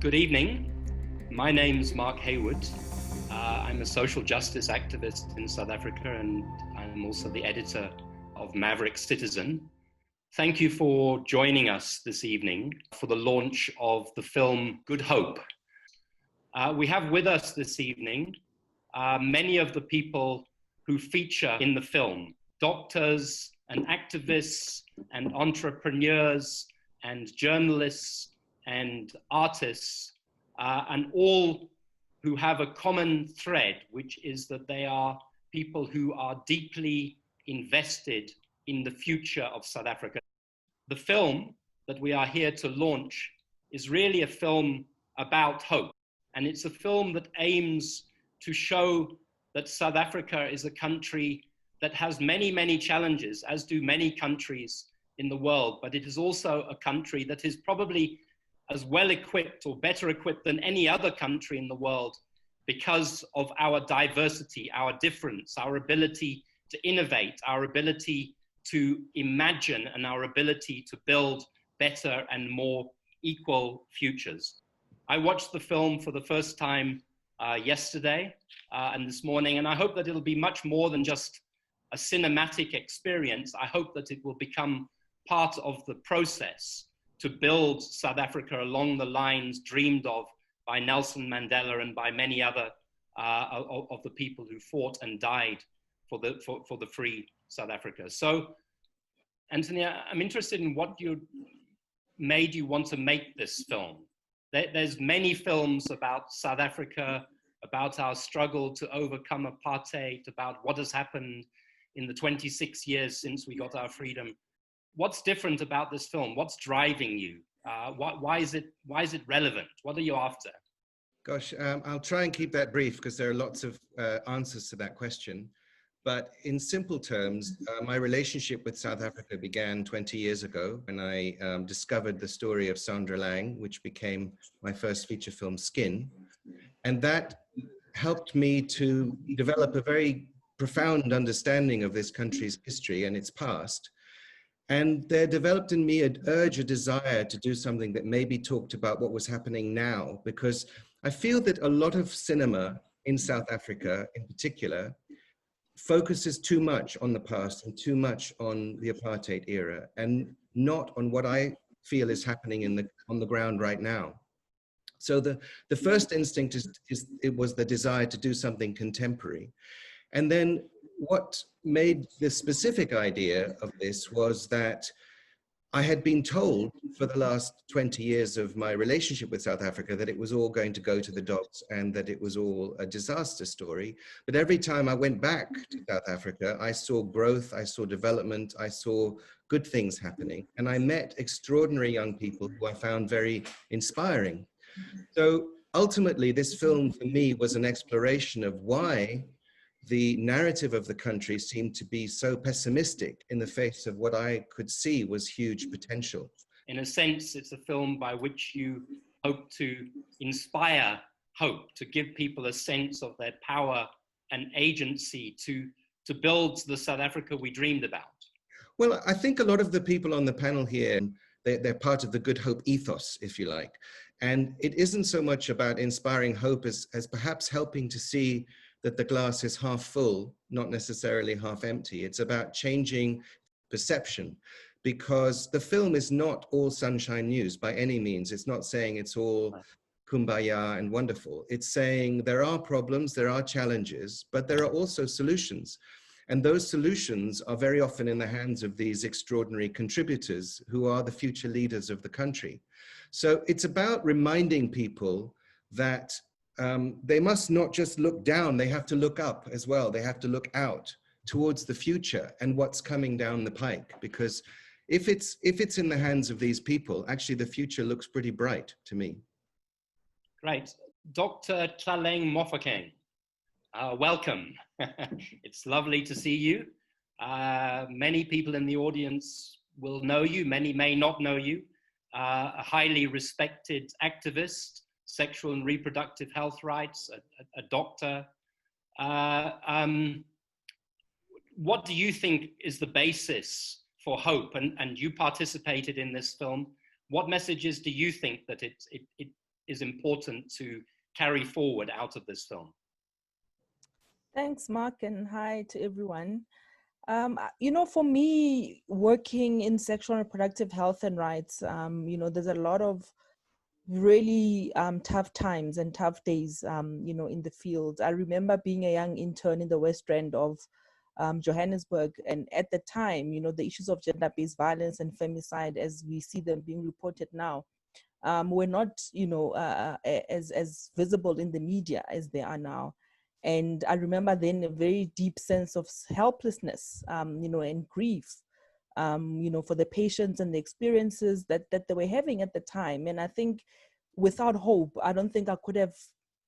Good evening. My name's Mark Heywood. I'm a social justice activist in South Africa, and I'm also the editor of Maverick Citizen. Thank you for joining us this evening for the launch of the film Good Hope. We have with us this evening many of the people who feature in the film: doctors and activists and entrepreneurs and journalists and artists, and all who have a common thread, which is that they are people who are deeply invested in the future of South Africa. The film that we are here to launch is really a film about hope. And it's a film that aims to show that South Africa is a country that has many, many challenges, as do many countries in the world. But it is also a country that is probably as well equipped or better equipped than any other country in the world because of our diversity, our difference, our ability to innovate, our ability to imagine, and our ability to build better and more equal futures. I watched the film for the first time yesterday and this morning, and I hope that it'll be much more than just a cinematic experience. I hope that it will become part of the process to build South Africa along the lines dreamed of by Nelson Mandela and by many other of the people who fought and died for the free South Africa. So, Anthony, I'm interested in what made you want to make this film. There's many films about South Africa, about our struggle to overcome apartheid, about what has happened in the 26 years since we got our freedom. What's different about this film? What's driving you? Why is it relevant? What are you after? Gosh, I'll try and keep that brief because there are lots of answers to that question. But in simple terms, my relationship with South Africa began 20 years ago when I discovered the story of Tlaleng, which became my first feature film, Skin. And that helped me to develop a very profound understanding of this country's history and its past. And there developed in me an urge, a desire to do something that maybe talked about what was happening now, because I feel that a lot of cinema in South Africa in particular focuses too much on the past and too much on the apartheid era and not on what I feel is happening on the ground right now. So the first instinct it was the desire to do something contemporary. And then what made the specific idea of this was that I had been told for the last 20 years of my relationship with South Africa that it was all going to go to the dogs and that it was all a disaster story. But every time I went back to South Africa, I saw growth, I saw development, I saw good things happening. And I met extraordinary young people who I found very inspiring. So ultimately, this film for me was an exploration of why the narrative of the country seemed to be so pessimistic in the face of what I could see was huge potential. In a sense, it's a film by which you hope to inspire hope, to give people a sense of their power and agency to build the South Africa we dreamed about. Well, I think a lot of the people on the panel here, they're part of the Good Hope ethos, if you like. And it isn't so much about inspiring hope as perhaps helping to see that the glass is half full, not necessarily half empty. It's about changing perception, because the film is not all sunshine news by any means. It's not saying it's all kumbaya and wonderful. It's saying there are problems, there are challenges, but there are also solutions. And those solutions are very often in the hands of these extraordinary contributors who are the future leaders of the country. So it's about reminding people that they must not just look down, they have to look up as well. They have to look out towards the future and what's coming down the pike. Because if it's in the hands of these people, actually the future looks pretty bright to me. Great. Dr. Tlaleng Mofokeng, welcome. It's lovely to see you. Many people in the audience will know you, many may not know you. A highly respected activist, sexual and reproductive health rights, a doctor. What do you think is the basis for hope? And you participated in this film. What messages do you think that it is important to carry forward out of this film? Thanks, Mark, and hi to everyone. For me, working in sexual and reproductive health and rights, there's a lot of really tough times and tough days, in the field. I remember being a young intern in the West End of Johannesburg, and at the time, the issues of gender-based violence and femicide, as we see them being reported now, were not, as visible in the media as they are now. And I remember then a very deep sense of helplessness, and grief, for the patients and the experiences that they were having at the time. And I think without hope, I don't think I could have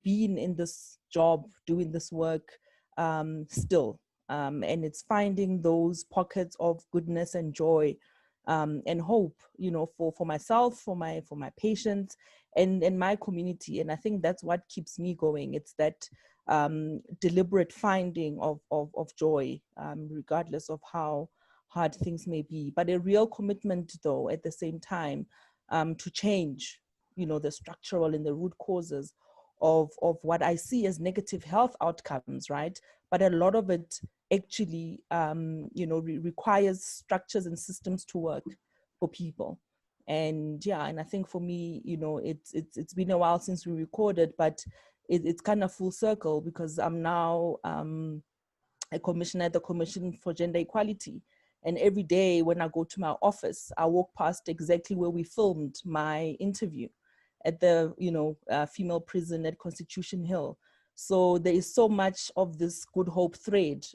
been in this job, doing this work still. And it's finding those pockets of goodness and joy and hope, for myself, for my patients and my community. And I think that's what keeps me going. It's that deliberate finding of joy, regardless of how hard things may be, but a real commitment though at the same time to change, the structural and the root causes of what I see as negative health outcomes, right? But a lot of it actually, requires structures and systems to work for people. And and I think for me, it's been a while since we recorded, but it's kind of full circle, because I'm now a commissioner at the Commission for Gender Equality. And every day when I go to my office, I walk past exactly where we filmed my interview at the, female prison at Constitution Hill. So there is so much of this good hope thread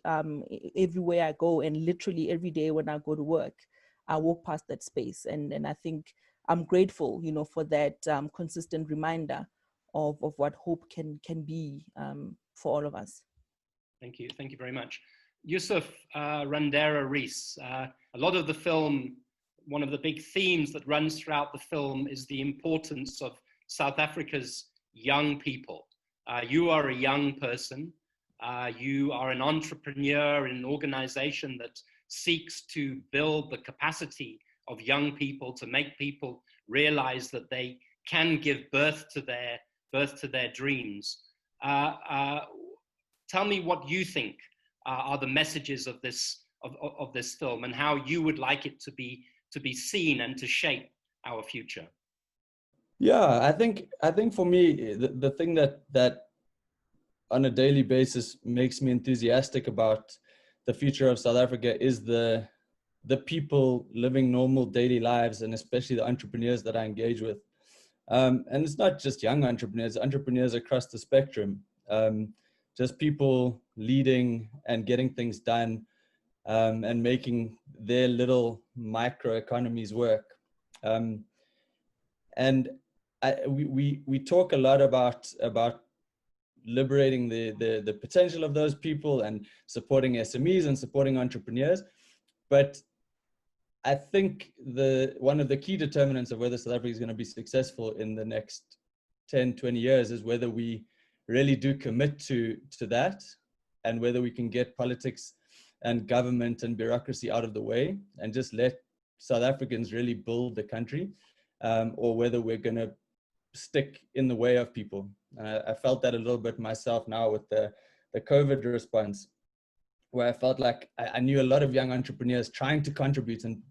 everywhere I go, and literally every day when I go to work, I walk past that space. And I think I'm grateful, for that consistent reminder of what hope can be for all of us. Thank you. Thank you very much. Yusuf, Randera-Rees, a lot of the film, one of the big themes that runs throughout the film is the importance of South Africa's young people. You are a young person. You are an entrepreneur in an organization that seeks to build the capacity of young people to make people realize that they can give birth to their dreams. Tell me what you think are the messages of this film, and how you would like it to be seen and to shape our future. Yeah, I think for me, the thing that on a daily basis makes me enthusiastic about the future of South Africa is the people living normal daily lives, and especially the entrepreneurs that I engage with. And it's not just young entrepreneurs across the spectrum, just people leading and getting things done, and making their little micro economies work. And we talk a lot about liberating the potential of those people and supporting SMEs and supporting entrepreneurs. But I think one of the key determinants of whether South Africa is going to be successful in the next 10, 20 years is whether we really do commit to that, and whether we can get politics and government and bureaucracy out of the way and just let South Africans really build the country, or whether we're going to stick in the way of people. I felt that a little bit myself now with the COVID response, where I felt like I knew a lot of young entrepreneurs trying to contribute, and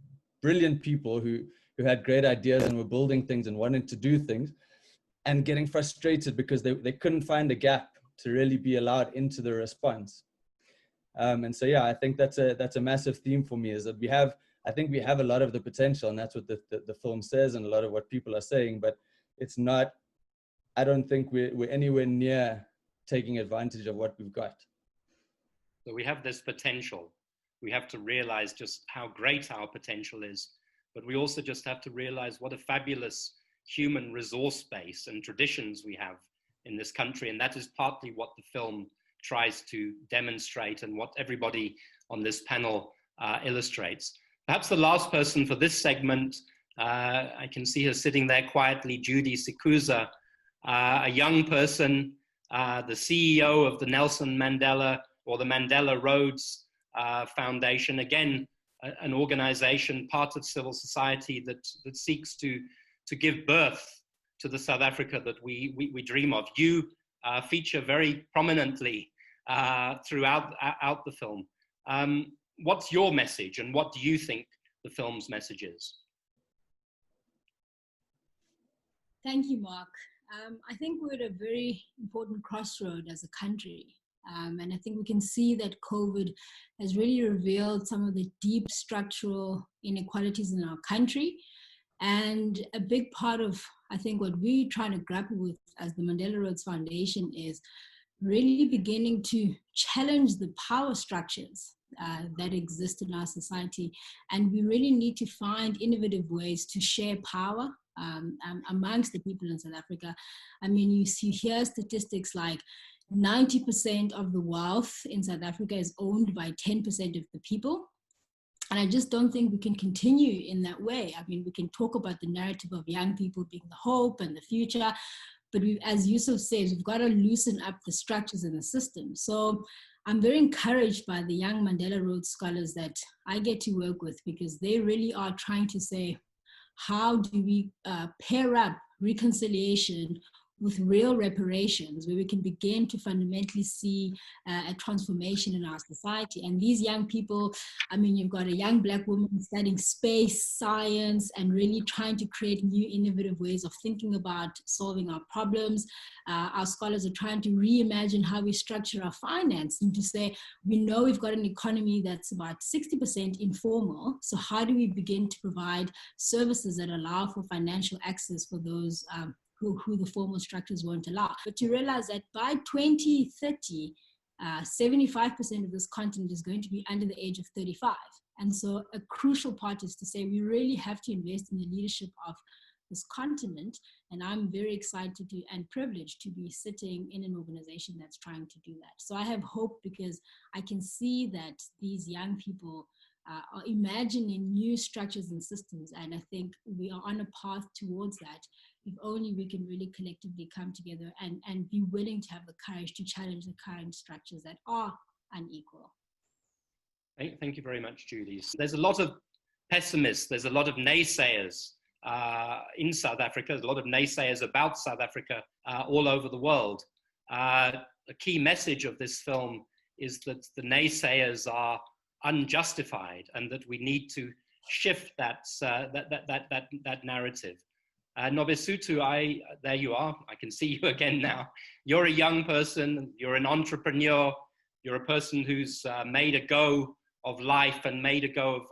brilliant people who had great ideas and were building things and wanted to do things, and getting frustrated because they couldn't find a gap to really be allowed into the response. And so, yeah, I think that's a massive theme for me, is that I think we have a lot of the potential, and that's what the film says, and a lot of what people are saying, but it's not, I don't think we're anywhere near taking advantage of what we've got. So we have this potential. We have to realize just how great our potential is, but we also just have to realize what a fabulous human resource base and traditions we have in this country. And that is partly what the film tries to demonstrate, and what everybody on this panel illustrates. Perhaps the last person for this segment, I can see her sitting there quietly, Judy Sikuza, a young person, the CEO of the Nelson Mandela, or the Mandela Rhodes Foundation, again, an organization, part of civil society that seeks to give birth to the South Africa that we dream of. You feature very prominently throughout the film. What's your message, and what do you think the film's message is? Thank you, Mark. I think we're at a very important crossroad as a country. And I think we can see that COVID has really revealed some of the deep structural inequalities in our country. And a big part of, I think, what we're trying to grapple with as the Mandela Rhodes Foundation is really beginning to challenge the power structures that exist in our society. And we really need to find innovative ways to share power amongst the people in South Africa. I mean, you hear statistics like 90% of the wealth in South Africa is owned by 10% of the people. And I just don't think we can continue in that way. I mean, we can talk about the narrative of young people being the hope and the future, but as Yusuf says, we've got to loosen up the structures in the system. So I'm very encouraged by the young Mandela Rhodes scholars that I get to work with, because they really are trying to say, how do we pair up reconciliation with real reparations, where we can begin to fundamentally see a transformation in our society. And these young people, I mean, you've got a young Black woman studying space, science, and really trying to create new innovative ways of thinking about solving our problems. Our scholars are trying to reimagine how we structure our finance, and to say, we know we've got an economy that's about 60% informal, so how do we begin to provide services that allow for financial access for those who the formal structures won't allow. But to realize that by 2030, 75% of this continent is going to be under the age of 35. And so a crucial part is to say we really have to invest in the leadership of this continent. And I'm very excited and privileged to be sitting in an organization that's trying to do that. So I have hope, because I can see that these young people are imagining new structures and systems. And I think we are on a path towards that, if only we can really collectively come together and be willing to have the courage to challenge the current structures that are unequal. Thank you very much, Judy. There's a lot of pessimists, there's a lot of naysayers in South Africa, there's a lot of naysayers about South Africa all over the world. A key message of this film is that the naysayers are unjustified, and that we need to shift that narrative. Nobesuthu, there you are. I can see you again now. You're a young person. You're an entrepreneur. You're a person who's made a go of life and made a go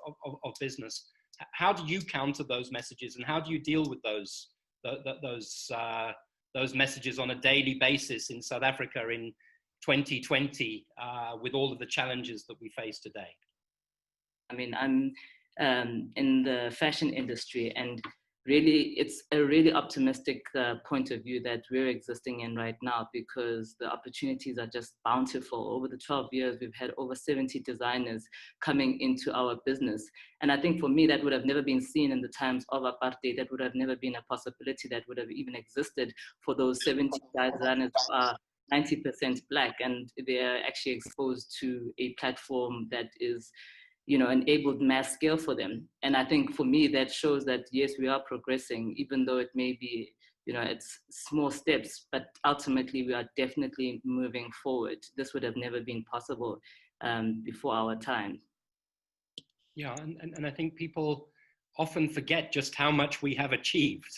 of business. How do you counter those messages, and how do you deal with those messages on a daily basis in South Africa in 2020 with all of the challenges that we face today? I mean, I'm in the fashion industry, and really, it's a really optimistic point of view that we're existing in right now, because the opportunities are just bountiful. Over the 12 years, we've had over 70 designers coming into our business. And I think for me, that would have never been seen in the times of apartheid. That would have never been a possibility that would have even existed for those 70 designers who are 90% Black, and they're actually exposed to a platform that is, you know, enabled mass scale for them. And I think for me, that shows that, yes, we are progressing, even though it may be, you know, it's small steps, but ultimately we are definitely moving forward. This would have never been possible before our time. Yeah, and I think people often forget just how much we have achieved.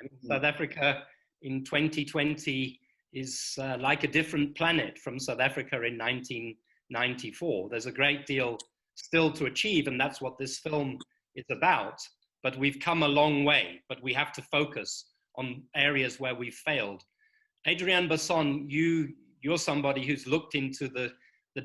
I mean, South Africa in 2020 is like a different planet from South Africa in 1994. There's a great deal still to achieve, and that's what this film is about. But we've come a long way, but we have to focus on areas where we've failed. Adriaan, Basson, you're somebody who's looked into the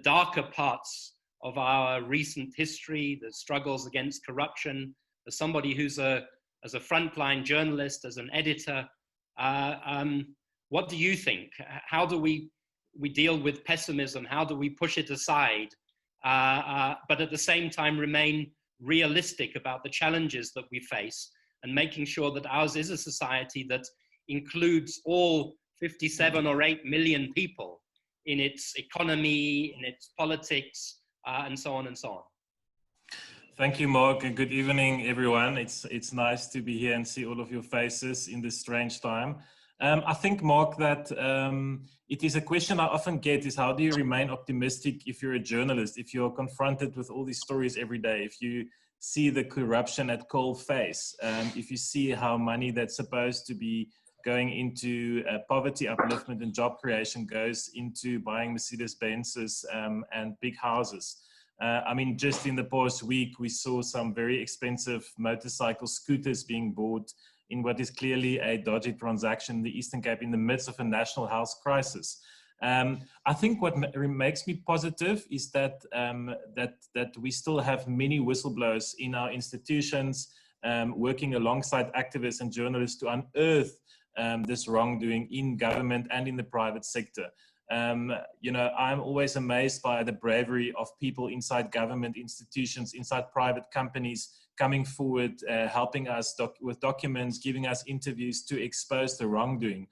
darker parts of our recent history, the struggles against corruption, as somebody who's as a frontline journalist, as an editor. What do you think? How do we deal with pessimism? How do we push it aside? But at the same time remain realistic about the challenges that we face, and making sure that ours is a society that includes all 57 or 8 million people in its economy, in its politics, and so on and so on. Thank you, Mark, and good evening, everyone. It's nice to be here and see all of your faces in this strange time. I think, Mark, that it is a question I often get is how do you remain optimistic if you're a journalist, if you're confronted with all these stories every day, if you see the corruption at cold face, if you see how money that's supposed to be going into poverty upliftment and job creation goes into buying Mercedes-Benzes and big houses. I mean, just in the past week, we saw some very expensive motorcycle scooters being bought in what is clearly a dodgy transaction in the Eastern Cape in the midst of a national health crisis. I think what makes me positive is that, that we still have many whistleblowers in our institutions working alongside activists and journalists to unearth this wrongdoing in government and in the private sector. You know, I'm always amazed by the bravery of people inside government institutions, inside private companies, coming forward, helping us with documents, giving us interviews to expose the wrongdoing.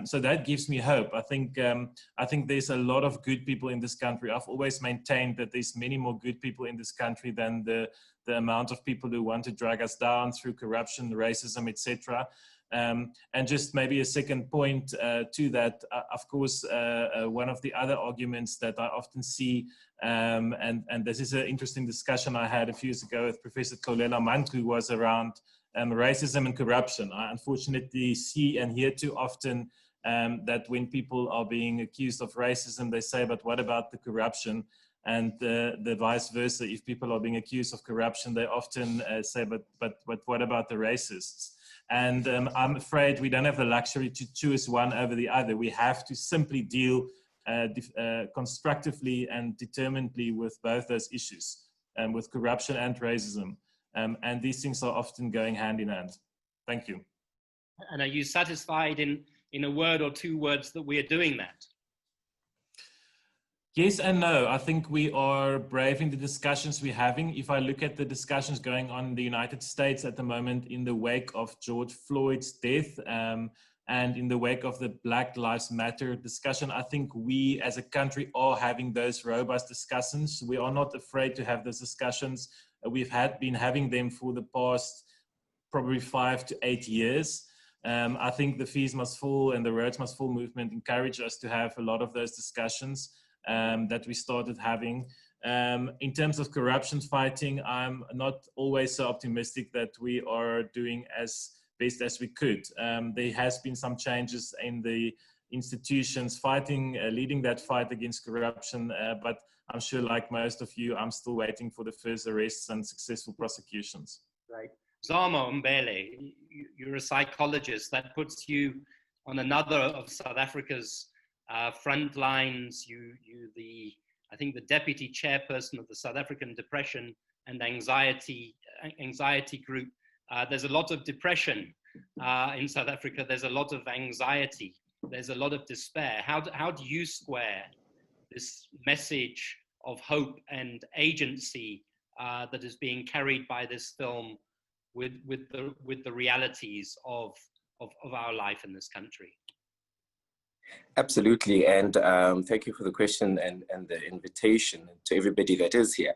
So that gives me hope. I think there's a lot of good people in this country. I've always maintained that there's many more good people in this country than the amount of people who want to drag us down through corruption, racism, etc. And just maybe a second point to that, of course, one of the other arguments that I often see, and this is an interesting discussion I had a few years ago with Professor Kolela Manku, was around racism and corruption. I unfortunately see and hear too often that when people are being accused of racism, they say, but what about the corruption? And the vice versa, if people are being accused of corruption, they often say, but what about the racists? And I'm afraid we don't have the luxury to choose one over the other. We have to simply deal constructively and determinedly with both those issues, with corruption and racism. And these things are often going hand in hand. Thank you. And are you satisfied in a word or two words that we are doing that? Yes and no. I think we are brave in the discussions we're having. If I look at the discussions going on in the United States at the moment in the wake of George Floyd's death and in the wake of the Black Lives Matter discussion, I think we as a country are having those robust discussions. We are not afraid to have those discussions. We've been having them for the past probably 5 to 8 years. I think the Fees Must Fall and the Roads Must Fall movement encourage us to have a lot of those discussions that we started having. In terms of corruption fighting, I'm not always so optimistic that we are doing as best as we could. There has been some changes in the institutions fighting, leading that fight against corruption, but I'm sure like most of you, I'm still waiting for the first arrests and successful prosecutions. Right. Zamo Mbele, you're a psychologist. That puts you on another of South Africa's front lines. I think the deputy chairperson of the South African Depression and Anxiety Group. There's a lot of depression in South Africa. There's a lot of anxiety. There's a lot of despair. How do you square this message of hope and agency that is being carried by this film with the realities of our life in this country? Absolutely, and thank you for the question and the invitation to everybody that is here.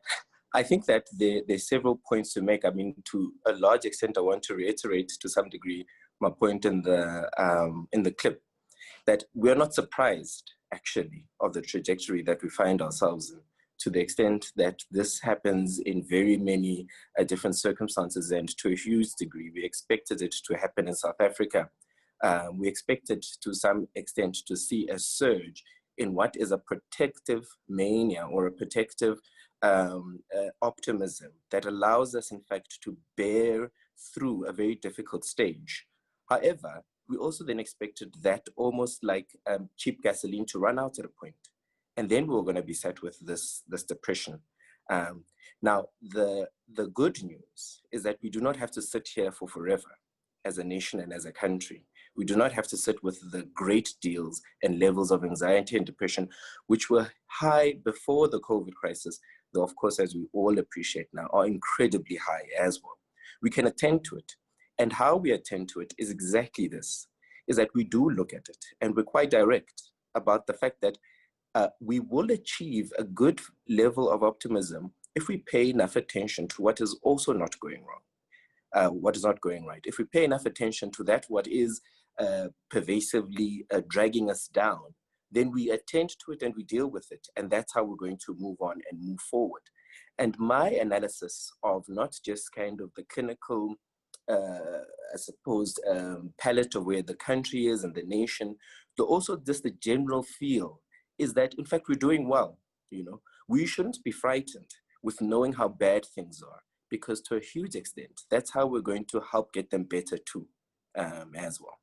I think that there's several points to make. I mean, to a large extent, I want to reiterate to some degree my point in the clip, that we're not surprised, actually, of the trajectory that we find ourselves in, to the extent that this happens in very many different circumstances, and to a huge degree, we expected it to happen in South Africa. We expected to some extent to see a surge in what is a protective mania or a protective optimism that allows us, in fact, to bear through a very difficult stage. However, we also then expected that almost like cheap gasoline to run out at a point. And then we were going to be set with this depression. Now, the good news is that we do not have to sit here for forever as a nation and as a country. We do not have to sit with the great deals and levels of anxiety and depression, which were high before the COVID crisis, though of course, as we all appreciate now, are incredibly high as well. We can attend to it. And how we attend to it is exactly this, is that we do look at it, and we're quite direct about the fact that we will achieve a good level of optimism if we pay enough attention to what is also not going wrong, what is not going right, if we pay enough attention to that, what is pervasively dragging us down, then we attend to it and we deal with it. And that's how we're going to move on and move forward. And my analysis of not just kind of the clinical, I suppose, palette of where the country is and the nation, but also just the general feel is that, in fact, we're doing well. You know, we shouldn't be frightened with knowing how bad things are, because to a huge extent, that's how we're going to help get them better too, as well.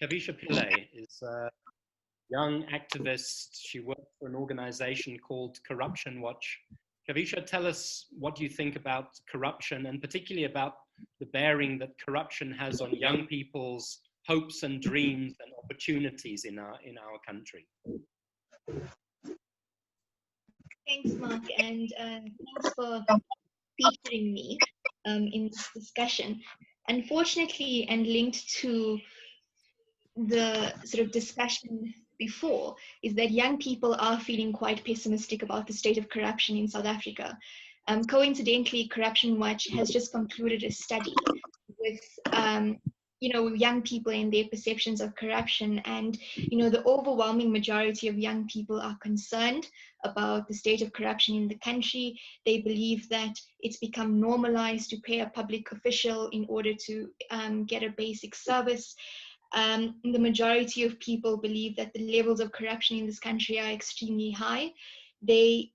Kavisha Pillay is a young activist. She works for an organization called Corruption Watch. Kavisha, tell us what you think about corruption, and particularly about the bearing that corruption has on young people's hopes and dreams and opportunities in our country. Thanks, Mark, and thanks for featuring me in this discussion. Unfortunately, and linked to the sort of discussion before, is that young people are feeling quite pessimistic about the state of corruption in South Africa. Coincidentally, Corruption Watch has just concluded a study with young people and their perceptions of corruption, and the overwhelming majority of young people are concerned about the state of corruption in the country. They believe that it's become normalized to pay a public official in order to get a basic service. The majority of people believe that the levels of corruption in this country are extremely high. They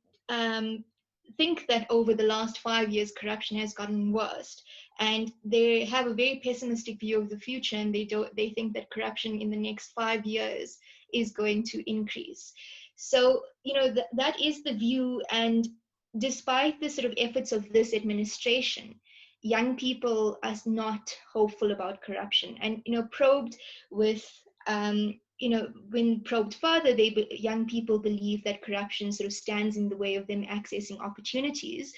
think that over the last 5 years, corruption has gotten worse, and they have a very pessimistic view of the future, and they think that corruption in the next 5 years is going to increase. So, that is the view, and despite the sort of efforts of this administration, young people are not hopeful about corruption. And, probed with, when probed further, young people believe that corruption sort of stands in the way of them accessing opportunities.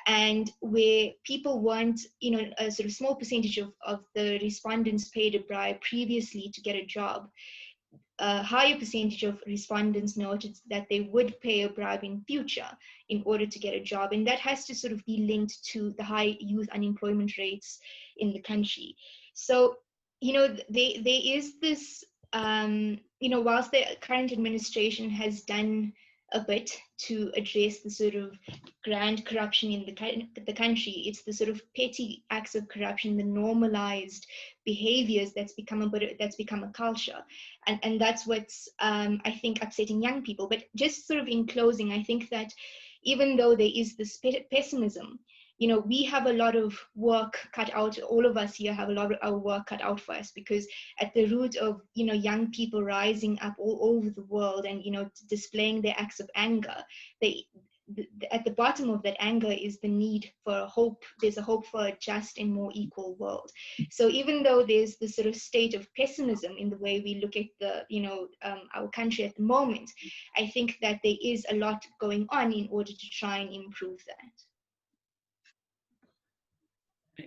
And where people want, a sort of small percentage of the respondents paid a bribe previously to get a job, a higher percentage of respondents noted that they would pay a bribe in future in order to get a job. And that has to sort of be linked to the high youth unemployment rates in the country. So, there is this, whilst the current administration has done a bit to address the sort of grand corruption in the country, it's the sort of petty acts of corruption, the normalized behaviors that's become a culture, and that's what's I think upsetting young people. But just sort of in closing, I think that even though there is this pessimism, we have a lot of work cut out. All of us here have a lot of our work cut out for us, because at the root of, young people rising up all over the world and, displaying their acts of anger, at the bottom of that anger is the need for hope. There's a hope for a just and more equal world. So even though there's this sort of state of pessimism in the way we look at our country at the moment, I think that there is a lot going on in order to try and improve that.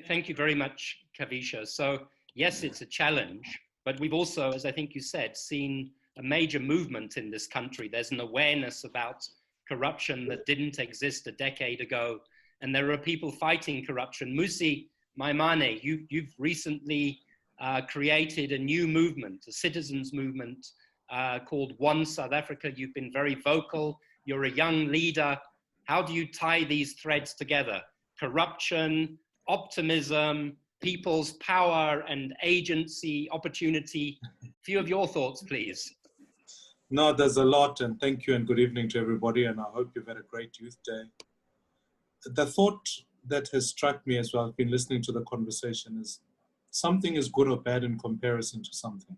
Thank you very much, Kavisha. So yes, it's a challenge, but we've also, as I think you said, seen a major movement in this country. There's an awareness about corruption that didn't exist a decade ago, and there are people fighting corruption. Mmusi, Maimane, you've recently created a new movement, a citizens movement called One South Africa. You've been very vocal. You're a young leader. How do you tie these threads together? Corruption, optimism, people's power and agency, opportunity. A few of your thoughts, please. No, there's a lot, and thank you and good evening to everybody, and I hope you've had a great Youth Day. The thought that has struck me as well, I've been listening to the conversation, is something is good or bad in comparison to something.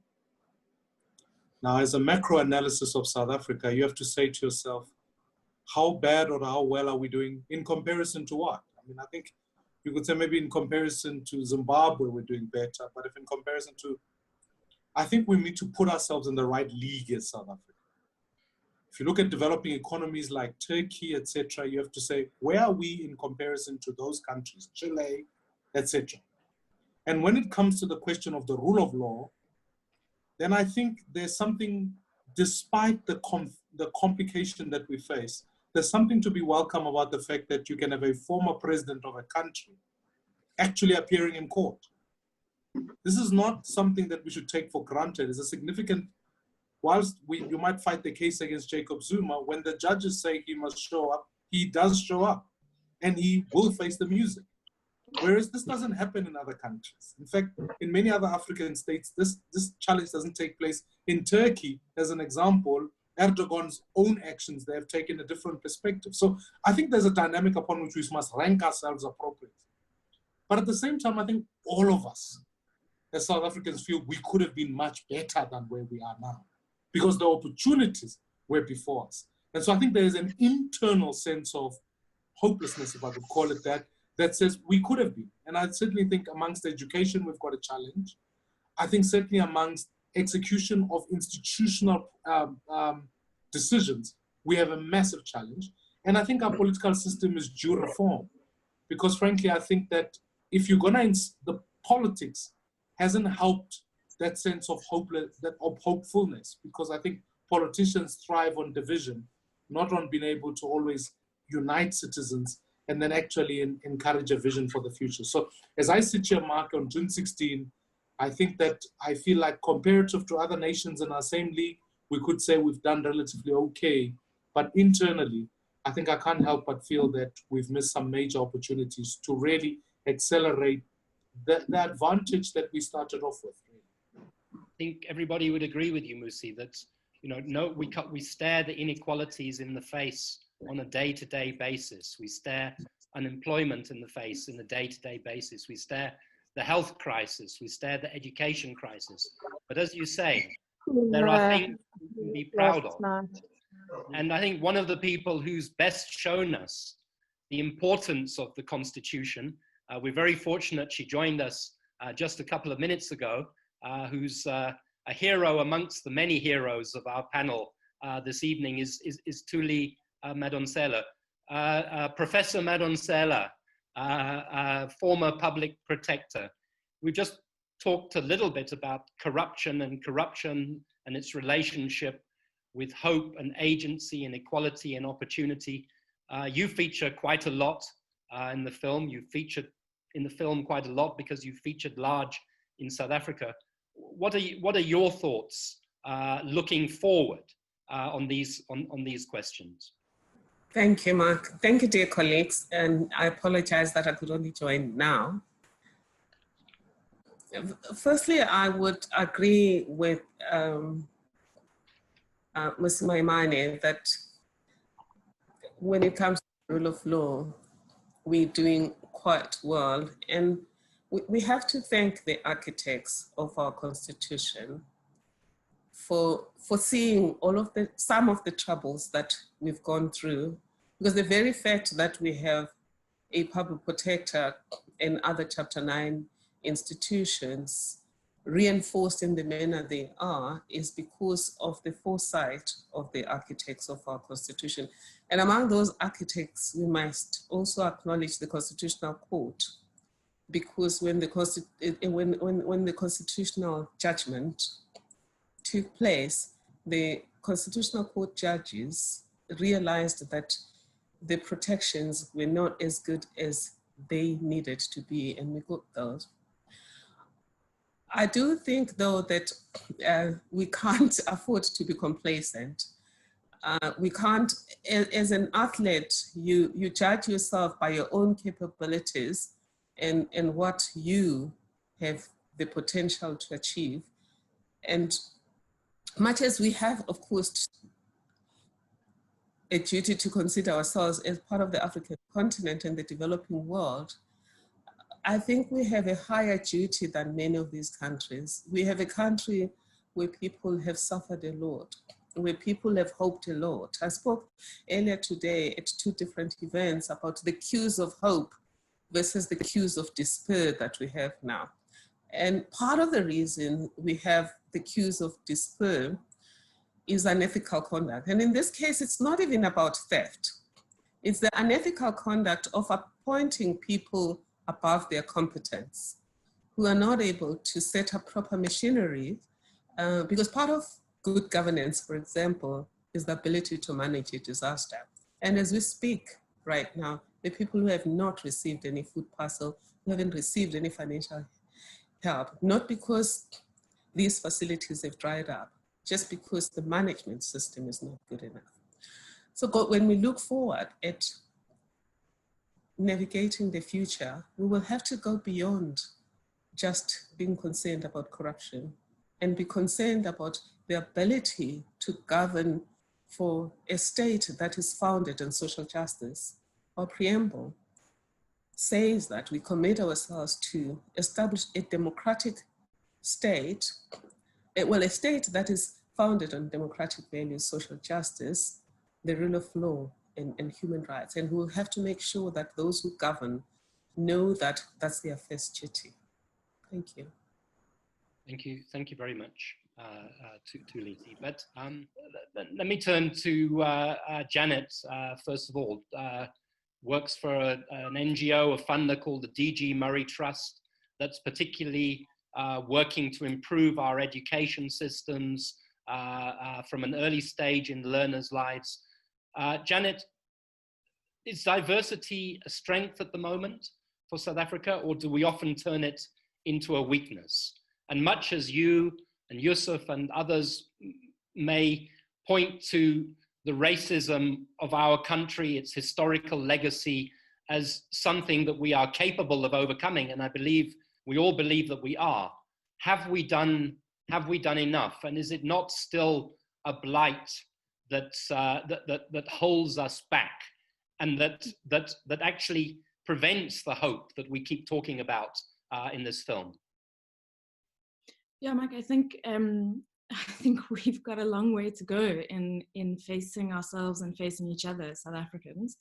Now, as a macro analysis of South Africa, you have to say to yourself, how bad or how well are we doing in comparison to what? I mean, I think you could say maybe in comparison to Zimbabwe, we're doing better, but if in comparison to, I think we need to put ourselves in the right league as South Africa. If you look at developing economies like Turkey, etc., you have to say, where are we in comparison to those countries, Chile, etc.? And when it comes to the question of the rule of law, then I think there's something, despite the complication that we face, there's something to be welcome about the fact that you can have a former president of a country actually appearing in court. This is not something that we should take for granted. It's a significant, whilst you might fight the case against Jacob Zuma, when the judges say he must show up, he does show up, and he will face the music. Whereas this doesn't happen in other countries. In fact, in many other African states, this challenge doesn't take place. In Turkey, as an example, Erdogan's own actions, they have taken a different perspective. So I think there's a dynamic upon which we must rank ourselves appropriately. But at the same time, I think all of us, as South Africans, feel we could have been much better than where we are now, because the opportunities were before us. And so I think there is an internal sense of hopelessness, if I could call it that, that says we could have been. And I certainly think amongst education, we've got a challenge. I think certainly amongst execution of institutional decisions, we have a massive challenge. And I think our political system is due reform. Because frankly, I think that if you're gonna, the politics hasn't helped that sense of hopefulness, because I think politicians thrive on division, not on being able to always unite citizens and then actually encourage a vision for the future. So as I sit here, Mark, on June 16, I think that I feel like comparative to other nations in our same league, we could say we've done relatively okay, but internally, I think I can't help but feel that we've missed some major opportunities to really accelerate the advantage that we started off with. I think everybody would agree with you, Mmusi, that we stare the inequalities in the face on a day-to-day basis. We stare unemployment in the face on a day-to-day basis. We stare the health crisis. We stare the education crisis. But as you say, there are things we can be proud of. And I think one of the people who's best shown us the importance of the Constitution, we're very fortunate she joined us just a couple of minutes ago, who's a hero amongst the many heroes of our panel this evening is Thuli Madonsela. Professor Madonsela, former public protector. We just talked a little bit about corruption and its relationship with hope and agency and equality and opportunity. You feature quite a lot in the film. You featured in the film quite a lot because you featured large in South Africa. What are your thoughts looking forward on these questions? Thank you, Mark. Thank you, dear colleagues. And I apologize that I could only join now. Firstly, I would agree with Ms. Maimane that when it comes to the rule of law, we're doing quite well. And we have to thank the architects of our Constitution for seeing some of the troubles that we've gone through, because the very fact that we have a public protector and other Chapter 9 institutions reinforced in the manner they are is because of the foresight of the architects of our Constitution. And among those architects, we must also acknowledge the Constitutional Court, because when the constitutional judgment took place, the Constitutional Court judges realized that the protections were not as good as they needed to be, and we got those. I do think, though, that we can't afford to be complacent. We can't, as an athlete, you judge yourself by your own capabilities and what you have the potential to achieve. And much as we have, of course, a duty to consider ourselves as part of the African continent and the developing world, I think we have a higher duty than many of these countries. We have a country where people have suffered a lot, where people have hoped a lot. I spoke earlier today at 2 different events about the cues of hope versus the cues of despair that we have now. And part of the reason we have the cues of despair is unethical conduct. And in this case, it's not even about theft. It's the unethical conduct of appointing people above their competence, who are not able to set up proper machinery, because part of good governance, for example, is the ability to manage a disaster. And as we speak right now, the people who have not received any food parcel, who haven't received any financial help, not because these facilities have dried up, just because the management system is not good enough. So when we look forward at navigating the future, we will have to go beyond just being concerned about corruption and be concerned about the ability to govern for a state that is founded on social justice. Our preamble says that we commit ourselves to establish a democratic state, a state that is founded on democratic values, social justice, the rule of law, and human rights. And we'll have to make sure that those who govern know that that's their first duty. Thank you. Thank you very much, Thuli. But let me turn to Janet, first of all. Works for an NGO, a funder called the DG Murray Trust, that's particularly working to improve our education systems from an early stage in learners' lives. Janet, is diversity a strength at the moment for South Africa, or do we often turn it into a weakness? And much as you and Yusuf and others may point to the racism of our country, its historical legacy, as something that we are capable of overcoming, and I believe we all believe that we are, have we done enough? And is it not still a blight that holds us back, and that actually prevents the hope that we keep talking about in this film? Yeah, Mike, I think we've got a long way to go in facing ourselves and facing each other as South Africans.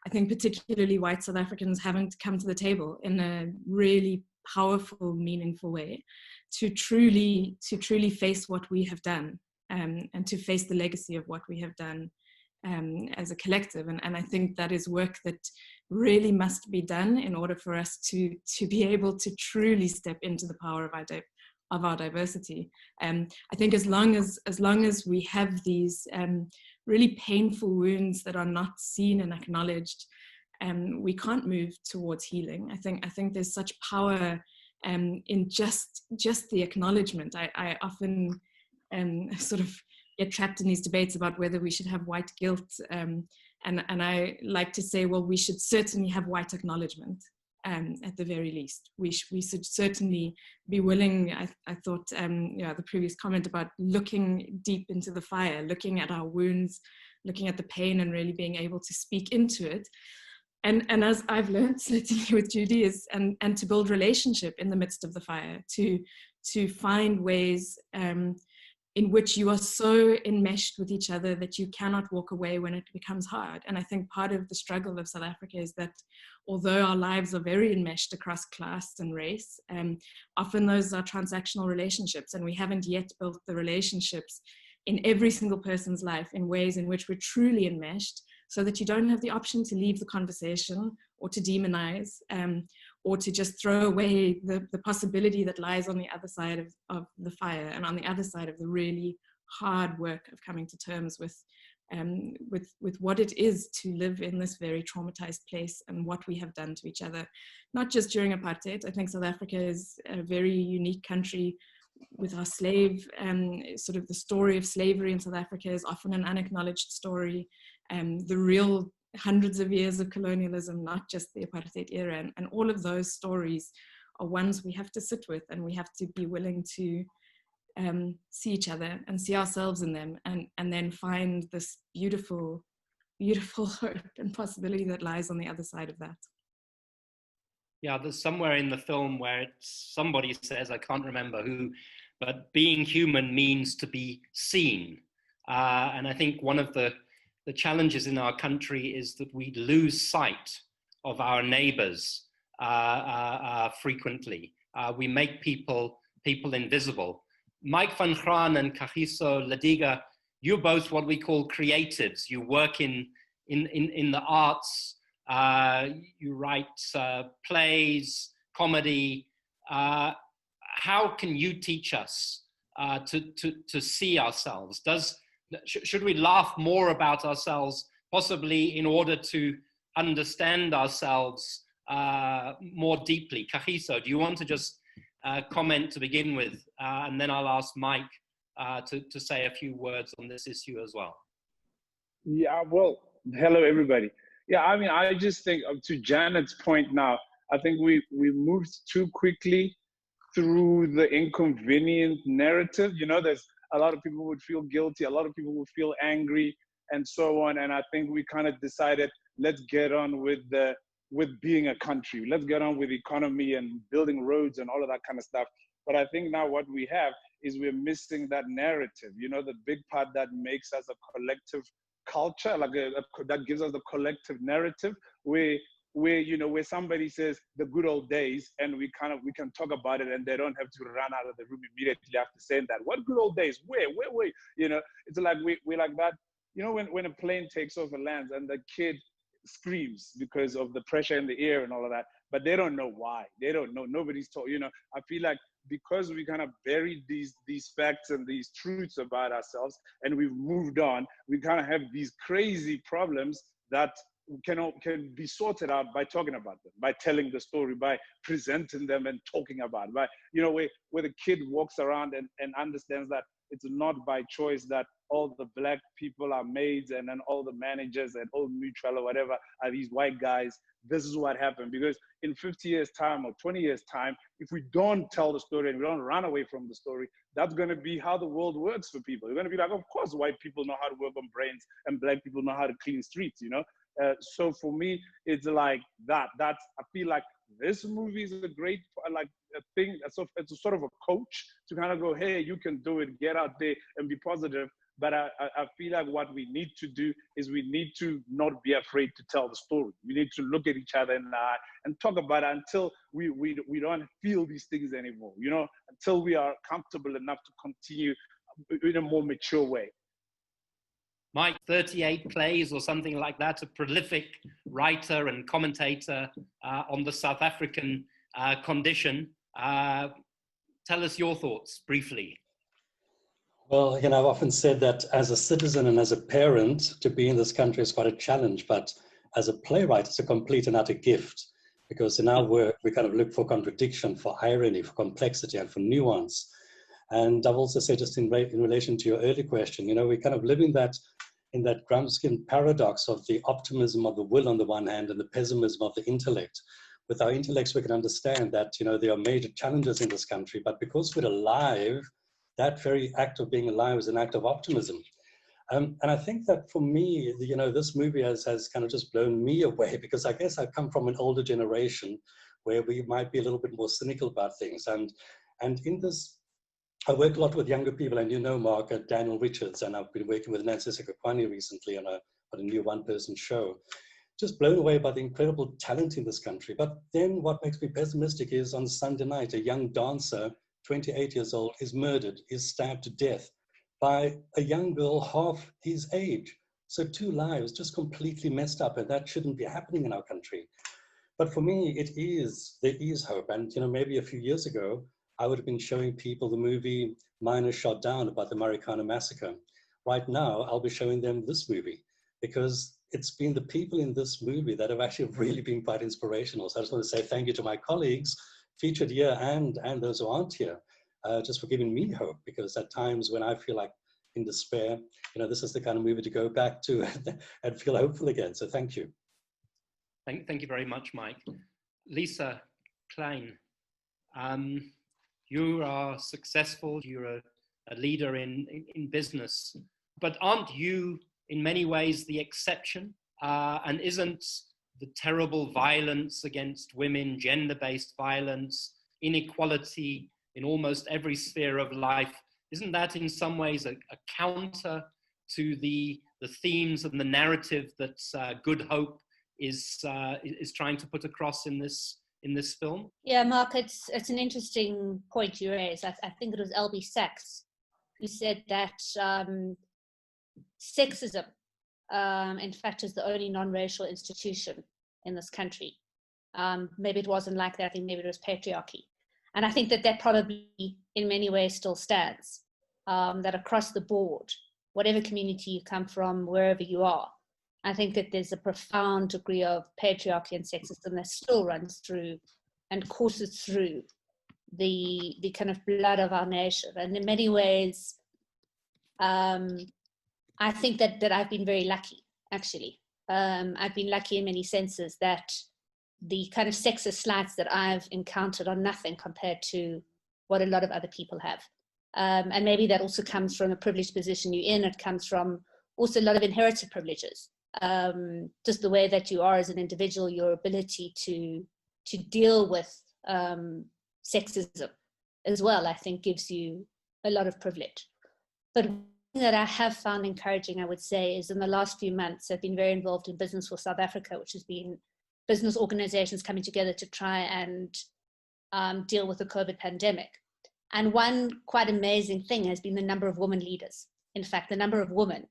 I think particularly white South Africans haven't come to the table in a really powerful, meaningful way to truly face what we have done, and to face the legacy of what we have done as a collective. And I think that is work that really must be done in order for us to be able to truly step into the power of our diversity. I think as long as we have these really painful wounds that are not seen and acknowledged, we can't move towards healing. I think there's such power in just the acknowledgement. I often sort of get trapped in these debates about whether we should have white guilt, and I like to say, well, we should certainly have white acknowledgement. At the very least, we should certainly be willing. I thought, the previous comment about looking deep into the fire, looking at our wounds, looking at the pain, and really being able to speak into it. And as I've learned, certainly with Judy, is and to build relationship in the midst of the fire, to find ways in which you are so enmeshed with each other that you cannot walk away when it becomes hard. And I think part of the struggle of South Africa is that although our lives are very enmeshed across class and race, often those are transactional relationships, and we haven't yet built the relationships in every single person's life in ways in which we're truly enmeshed, so that you don't have the option to leave the conversation or to demonize, or to just throw away the possibility that lies on the other side of the fire, and on the other side of the really hard work of coming to terms with what it is to live in this very traumatized place and what we have done to each other, not just during apartheid. I think South Africa is a very unique country with our slave, sort of the story of slavery in South Africa is often an unacknowledged story. The real hundreds of years of colonialism, not just the apartheid era, and all of those stories are ones we have to sit with, and we have to be willing to see each other and see ourselves in them, and then find this beautiful, beautiful hope and possibility that lies on the other side of that. Yeah, there's somewhere in the film where somebody says, I can't remember who, but being human means to be seen. And I think one of the challenges in our country is that we lose sight of our neighbors frequently. We make people invisible. Mike van Graan and Kavisha Ladiga, you're both what we call creatives. You work in the arts. You write plays, comedy. How can you teach us to see ourselves? Should we laugh more about ourselves possibly in order to understand ourselves more deeply. Kavisha, do you want to just comment to begin with, and then I'll ask Mike to say a few words on this issue as well. Yeah, well, hello everybody. Yeah, I mean, I just think to Janet's point now, I think we moved too quickly through the inconvenient narrative. You know, there's a lot of people would feel guilty, a lot of people would feel angry and so on. And I think we kind of decided, let's get on with being a country. Let's get on with economy and building roads and all of that kind of stuff. But I think now what we have is we're missing that narrative, you know, the big part that makes us a collective culture, like that gives us the collective narrative where you know, where somebody says the good old days, and we can talk about it, and they don't have to run out of the room immediately after saying that. What good old days? Where? You know, it's like we like that. You know, when a plane takes off and lands, and the kid screams because of the pressure in the air and all of that, but they don't know why. They don't know. Nobody's told. You know, I feel like because we kind of buried these facts and these truths about ourselves, and we've moved on, we kind of have these crazy problems that can be sorted out by talking about them, by telling the story, by presenting them and talking about it, by, you know, where the kid walks around and understands that it's not by choice that all the black people are maids and then all the managers and Old Mutual or whatever are these white guys. This is what happened. Because in 50 years time or 20 years time, if we don't tell the story and we don't run away from the story, that's going to be how the world works for people. They're going to be like, of course, white people know how to work on brains and black people know how to clean streets, you know? So for me, it's like that. I feel like this movie is a great, like, a thing. It's a sort of a coach to kind of go, hey, you can do it, get out there and be positive. But I feel like what we need to do is we need to not be afraid to tell the story. We need to look at each other in the eye and talk about it until we don't feel these things anymore, you know, until we are comfortable enough to continue in a more mature way. Mike, 38 plays or something like that, a prolific writer and commentator on the South African condition. Tell us your thoughts briefly. Well, you know, I've often said that as a citizen and as a parent, to be in this country is quite a challenge, but as a playwright, it's a complete and utter gift, because in our work, we kind of look for contradiction, for irony, for complexity, and for nuance. And I've also said, just in relation to your earlier question, you know, we kind of live in that Gramscian paradox of the optimism of the will on the one hand and the pessimism of the intellect. With our intellects, we can understand that, you know, there are major challenges in this country, but because we're alive, that very act of being alive is an act of optimism. And I think that for me, you know, this movie has kind of just blown me away, because I guess I come from an older generation where we might be a little bit more cynical about things. And in this, I work a lot with younger people, and you know, Mark, Daniel Richards, and I've been working with Nancy Sikakwani recently on a new one-person show. Just blown away by the incredible talent in this country. But then what makes me pessimistic is on Sunday night, a young dancer, 28 years old, is murdered, is stabbed to death by a young girl half his age. So 2 lives just completely messed up, and that shouldn't be happening in our country. But for me, there is hope. And, you know, maybe a few years ago, I would have been showing people the movie Miners Shot Down about the Marikana massacre. Right now, I'll be showing them this movie, because it's been the people in this movie that have actually really been quite inspirational. So I just want to say thank you to my colleagues featured here and those who aren't here, just for giving me hope, because at times when I feel like in despair, you know, this is the kind of movie to go back to and feel hopeful again. So thank you. Thank you very much, Mike. Lisa, Klein, you are successful, you're a leader in business, but aren't you in many ways the exception? And isn't the terrible violence against women, gender-based violence, inequality in almost every sphere of life, isn't that in some ways a counter to the themes and the narrative that Good Hope is trying to put across in this film? Yeah, Mark, it's an interesting point you raise. I think it was L.B. Sachs who said that sexism, in fact, is the only non-racial institution in this country. Maybe it wasn't like that. I think maybe it was patriarchy. And I think that probably in many ways still stands, that across the board, whatever community you come from, wherever you are, I think that there's a profound degree of patriarchy and sexism that still runs through and courses through the kind of blood of our nation. And in many ways, I think that I've been very lucky, actually. I've been lucky in many senses that the kind of sexist slights that I've encountered are nothing compared to what a lot of other people have. And maybe that also comes from a privileged position you're in. It comes from also a lot of inherited privileges. Just the way that you are as an individual, your ability to deal with sexism as well, I think gives you a lot of privilege. But one thing that I have found encouraging, I would say, is in the last few months, I've been very involved in Business for South Africa, which has been business organizations coming together to try and deal with the COVID pandemic. And one quite amazing thing has been the number of women leaders. In fact, the number of women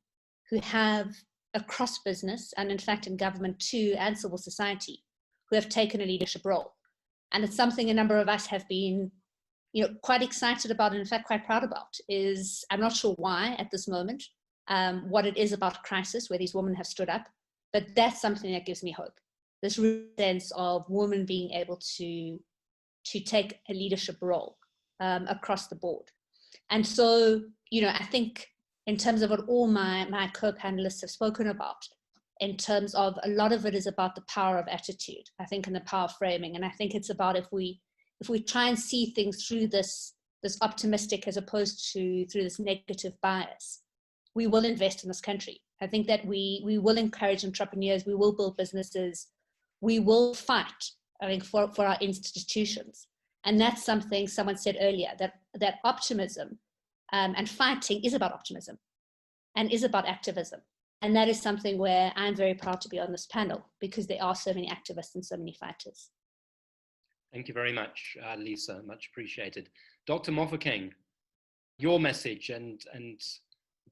who have across business and in fact in government too and civil society who have taken a leadership role. And it's something a number of us have been quite excited about and in fact quite proud about. Is I'm not sure why at this moment, what it is about crisis where these women have stood up, but that's something that gives me hope. This real sense of women being able to take a leadership role across the board. And so, I think in terms of what all my co-panelists have spoken about, in terms of a lot of it is about the power of attitude, I think, and the power of framing. And I think it's about if we try and see things through this optimistic as opposed to through this negative bias, we will invest in this country. I think that we will encourage entrepreneurs, we will build businesses, we will fight, I think, for our institutions. And that's something someone said earlier, that optimism and fighting is about optimism and is about activism. And that is something where I'm very proud to be on this panel because there are so many activists and so many fighters. Thank you very much, Lisa, much appreciated. Dr. Mofokeng, your message and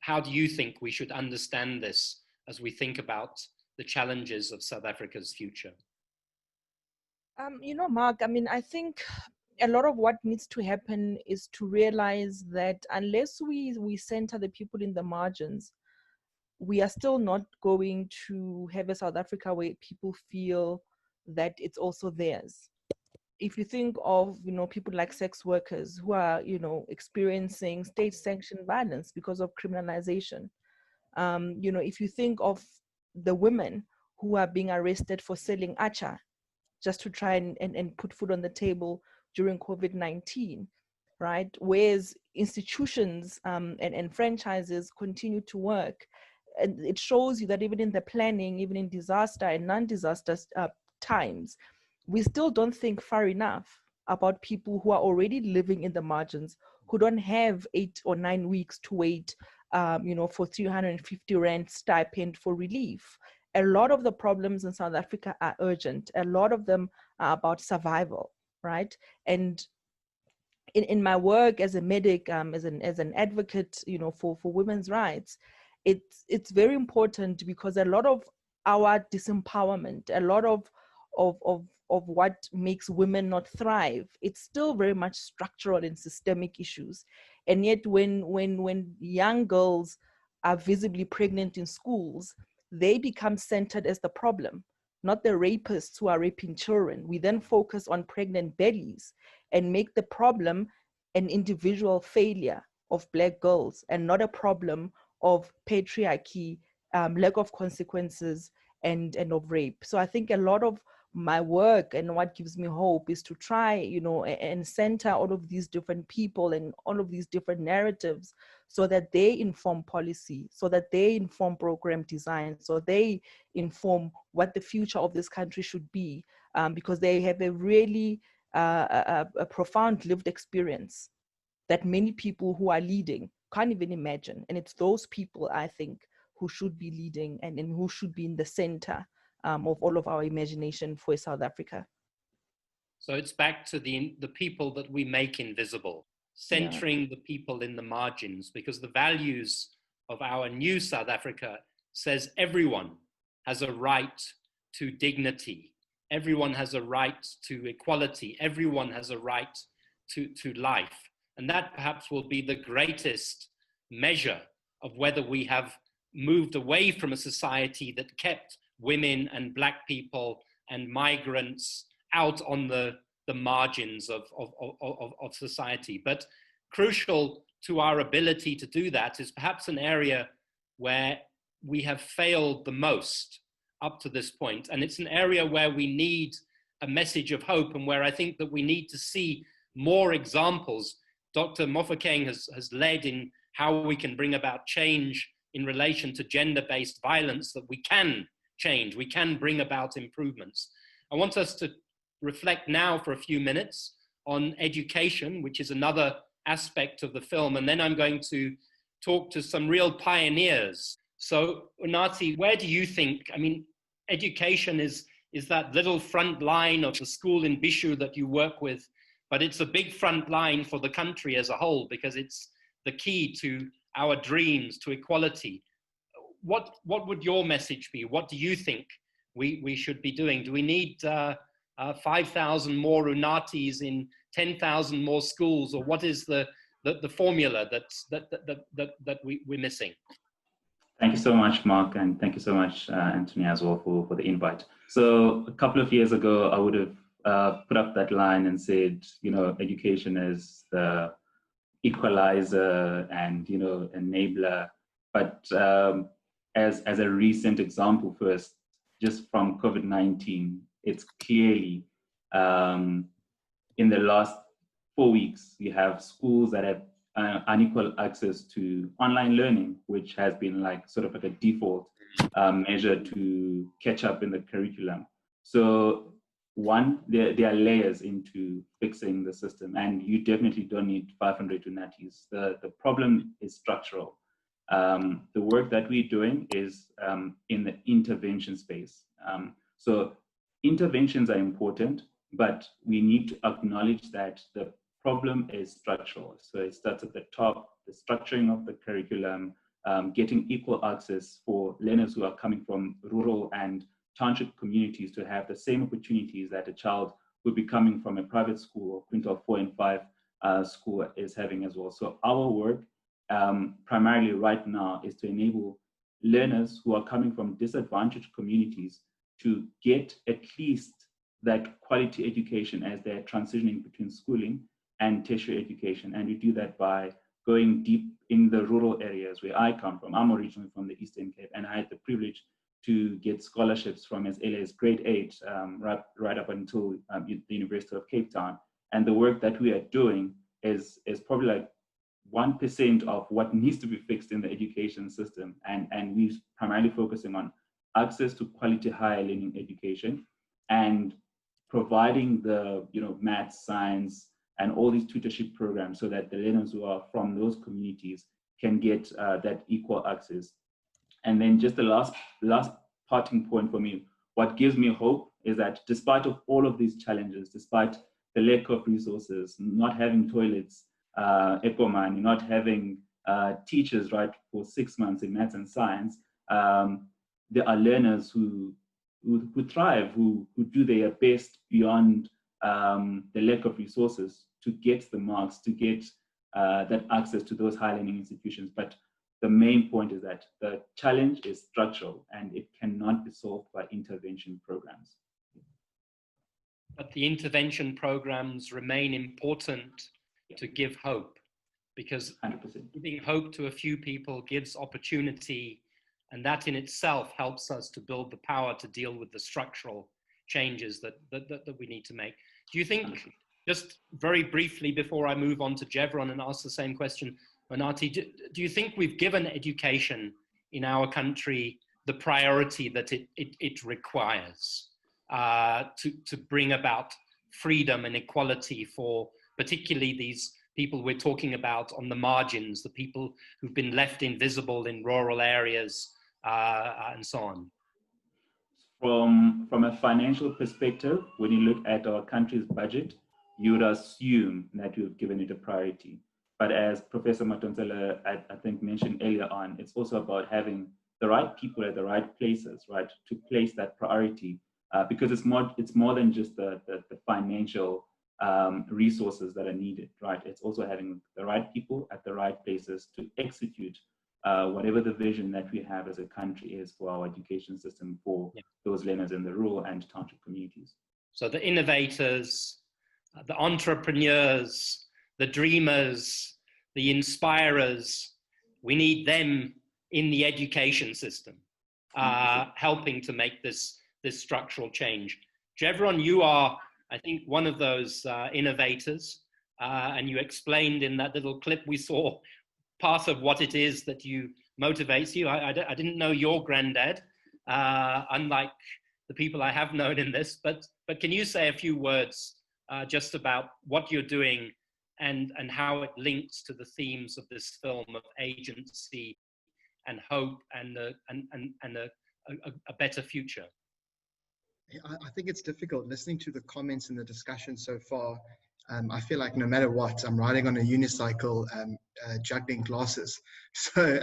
how do you think we should understand this as we think about the challenges of South Africa's future? Mark, I think a lot of what needs to happen is to realize that unless we center the people in the margins, we are still not going to have a South Africa where people feel that it's also theirs. If you think of, people like sex workers who are, experiencing state-sanctioned violence because of criminalization. If you think of the women who are being arrested for selling acha just to try and put food on the table during COVID-19, right? Whereas institutions and franchises continue to work. And it shows you that even in the planning, even in disaster and non-disaster times, we still don't think far enough about people who are already living in the margins, who don't have 8 or 9 weeks to wait, for 350 rand stipend for relief. A lot of the problems in South Africa are urgent. A lot of them are about survival, right? And in my work as a medic, as an advocate, for women's rights, it's very important because a lot of our disempowerment, a lot of what makes women not thrive, it's still very much structural and systemic issues. And yet when young girls are visibly pregnant in schools, they become centered as the problem, not the rapists who are raping children. We then focus on pregnant bellies and make the problem an individual failure of Black girls and not a problem of patriarchy, lack of consequences, and of rape. So I think a lot of my work and what gives me hope is to try, and center all of these different people and all of these different narratives so that they inform policy, so that they inform program design, so they inform what the future of this country should be, because they have a really a profound lived experience that many people who are leading can't even imagine. And it's those people, I think, who should be leading and who should be in the center of all of our imagination for South Africa. So it's back to the people that we make invisible, centering the people in the margins, because the values of our new South Africa says everyone has a right to dignity. Everyone has a right to equality. Everyone has a right to life. And that perhaps will be the greatest measure of whether we have moved away from a society that kept women and Black people and migrants out on the margins of society. But crucial to our ability to do that is perhaps an area where we have failed the most up to this point. And it's an area where we need a message of hope, and where I think that we need to see more examples. Dr. Mofokeng has led in how we can bring about change in relation to gender-based violence, that we can change, we can bring about improvements. I want us to reflect now for a few minutes on education, which is another aspect of the film, and then I'm going to talk to some real pioneers. So Unathi, where do you think, I mean, education is that little front line of the school in Bishu that you work with, but it's a big front line for the country as a whole, because it's the key to our dreams, to equality. What would your message be? What do you think we should be doing? Do we need 5,000 more Unathis in 10,000 more schools, or what is the formula that we're missing? Thank you so much, Mark, and thank you so much, Anthony, as well for the invite. So a couple of years ago, I would have put up that line and said, you know, education is the equalizer and, you know, enabler. But as a recent example first, just from COVID-19, it's clearly in the last 4 weeks, you have schools that have unequal access to online learning, which has been like sort of like a default measure to catch up in the curriculum. So one, there are layers into fixing the system, and you definitely don't need 500 Unathis. The problem is structural. The work that we're doing is in the intervention space. So interventions are important, but we need to acknowledge that the problem is structural. So it starts at the top, the structuring of the curriculum, getting equal access for learners who are coming from rural and township communities to have the same opportunities that a child who would be coming from a private school or quintile 4 and 5 school is having as well. So our work primarily right now is to enable learners who are coming from disadvantaged communities to get at least that quality education as they're transitioning between schooling and tertiary education. And we do that by going deep in the rural areas where I come from. I'm originally from the Eastern Cape, and I had the privilege to get scholarships from as early as grade 8, right up until the University of Cape Town. And the work that we are doing is probably like 1% of what needs to be fixed in the education system. And we're primarily focusing on access to quality higher learning education and providing the, you know, maths, science, and all these tutorship programs so that the learners who are from those communities can get that equal access. And then just the last parting point for me, what gives me hope is that despite of all of these challenges, despite the lack of resources, not having toilets, ECOMAN, not having teachers, right, for 6 months in maths and science, there are learners who thrive, who do their best beyond the lack of resources to get the marks, to get that access to those high learning institutions. But the main point is that the challenge is structural and it cannot be solved by intervention programs. But the intervention programs remain important to give hope, because 100%. Giving hope to a few people gives opportunity, and that in itself helps us to build the power to deal with the structural changes that we need to make. Do you think, just very briefly before I move on to Jevron and ask the same question, Unathi, do you think we've given education in our country the priority that it requires to bring about freedom and equality for particularly these people we're talking about on the margins, the people who've been left invisible in rural areas and so on? From a financial perspective, when you look at our country's budget, you would assume that we've given it a priority. But as Professor Madonsela, I think, mentioned earlier on, it's also about having the right people at the right places, right, to place that priority, because it's more than just the financial resources that are needed, right? It's also having the right people at the right places to execute whatever the vision that we have as a country is for our education system for those learners in the rural and township communities. So the innovators, the entrepreneurs, the dreamers, the inspirers, we need them in the education system, helping to make this structural change. Jevron, you are, I think, one of those innovators, and you explained in that little clip we saw part of what it is that motivates you. I didn't know your granddad, unlike the people I have known in this, but can you say a few words just about what you're doing and how it links to the themes of this film of agency and hope and a better future? I think it's difficult listening to the comments and the discussion so far. I feel like no matter what, I'm riding on a unicycle, juggling glasses. So